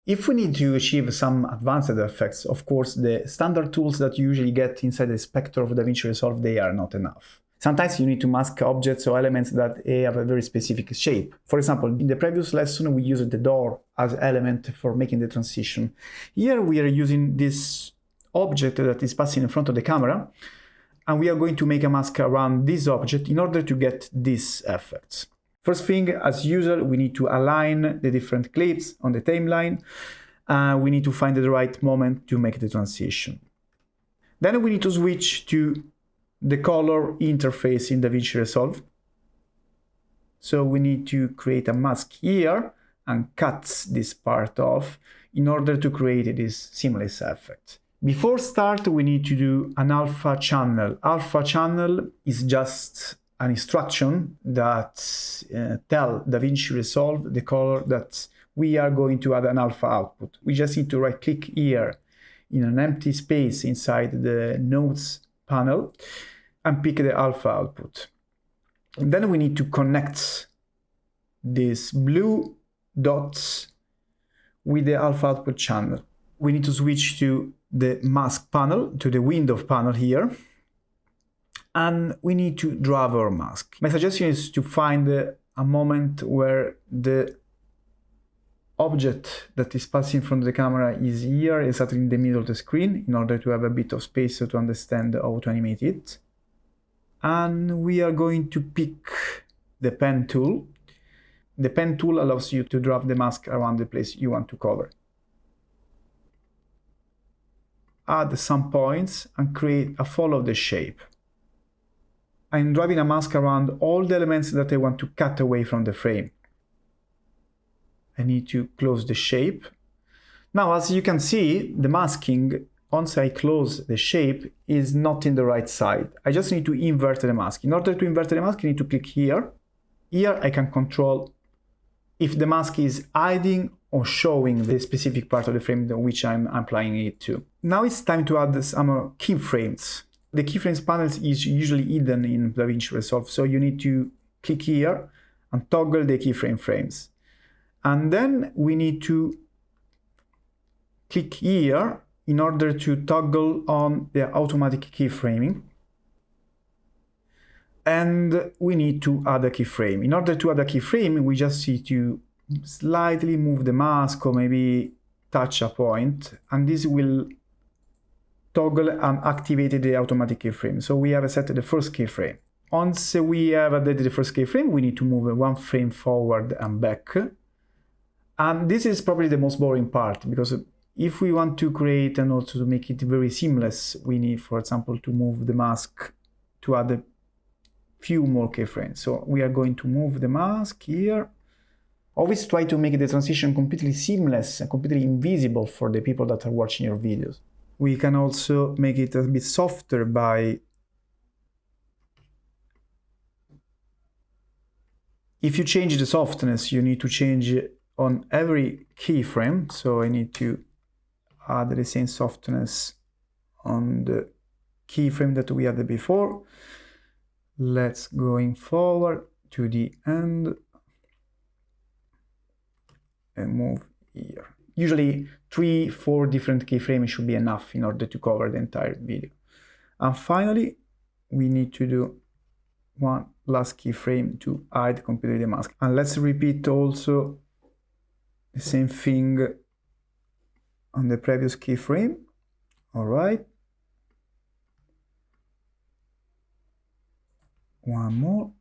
If we need to achieve some advanced effects, of course, the standard tools that you usually get inside the Spectre of DaVinci Resolve, they are not enough. Sometimes you need to mask objects or elements that have a very specific shape. For example, in the previous lesson, we used the door as element for making the transition. Here we are using this object that is passing in front of the camera, and we are going to make a mask around this object in order to get these effects. First thing, as usual, we need to align the different clips on the timeline. We need to find the right moment to make the transition. Then we need to switch to the color interface in DaVinci Resolve. So we need to create a mask here and cut this part off in order to create this seamless effect. Before start, we need to do an alpha channel. Alpha channel is just an instruction that tell DaVinci Resolve the color that we are going to add an alpha output. We just need to right click here in an empty space inside the nodes panel and pick the alpha output. And then we need to connect these blue dots with the alpha output channel. We need to switch to the mask panel, to the window panel here, and we need to draw our mask. My suggestion is to find a moment where the object that is passing from the camera is here, exactly in the middle of the screen, in order to have a bit of space to understand how to animate it. And we are going to pick the pen tool. The pen tool allows you to drop the mask around the place you want to cover. Add some points and create a follow the shape. I'm driving a mask around all the elements that I want to cut away from the frame. I need to close the shape. Now, as you can see, the masking, once I close the shape, is not in the right side. I just need to invert the mask. In order to invert the mask, I need to click here. Here I can control if the mask is hiding or showing the specific part of the frame which I'm applying it to. Now it's time to add some keyframes. The keyframes panel is usually hidden in DaVinci Resolve, so you need to click here and toggle the keyframe frames. And then we need to click here in order to toggle on the automatic keyframing. And we need to add a keyframe. In order to add a keyframe, we just need to slightly move the mask or maybe touch a point, and this will toggle and activate the automatic keyframe. So we have set the first keyframe. Once we have added the first keyframe, we need to move one frame forward and back. And this is probably the most boring part, because if we want to create and also to make it very seamless, we need, for example, to move the mask to add a few more keyframes. So we are going to move the mask here. Always try to make the transition completely seamless and completely invisible for the people that are watching your videos. We can also make it a bit softer by... If you change the softness, you need to change it on every keyframe. So I need to add the same softness on the keyframe that we had before. Let's going forward to the end and move here. Usually 3-4 different keyframes should be enough in order to cover the entire video. And finally, we need to do one last keyframe to hide completely the mask. And let's repeat also the same thing on the previous keyframe. All right. One more.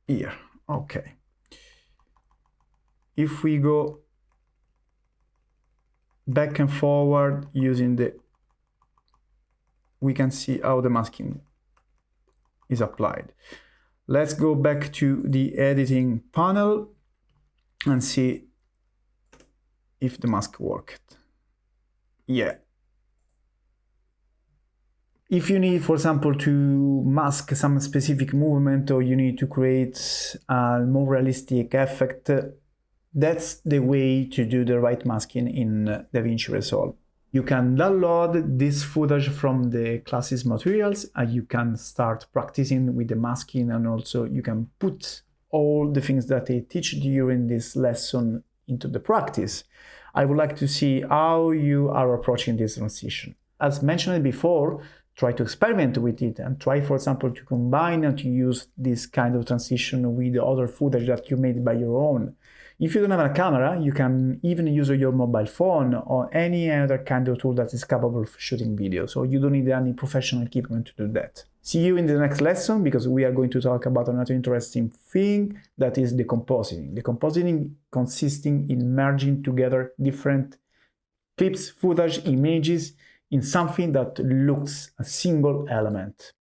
Here. Okay. If we go back and forward using the, we can see how the masking is applied. Let's go back to the editing panel and see if the mask worked. Yeah. If you need, for example, to mask some specific movement, or you need to create a more realistic effect, that's the way to do the right masking in DaVinci Resolve. You can download this footage from the classes materials and you can start practicing with the masking, and also you can put all the things that I teach during this lesson into the practice, I would like to see how you are approaching this transition. As mentioned before, try to experiment with it and try, for example, to combine and to use this kind of transition with the other footage that you made by your own. If you don't have a camera, you can even use your mobile phone or any other kind of tool that is capable of shooting video. So you don't need any professional equipment to do that. See you in the next lesson, because we are going to talk about another interesting thing, that is decompositing. Decompositing consisting in merging together different clips, footage, images in something that looks a single element.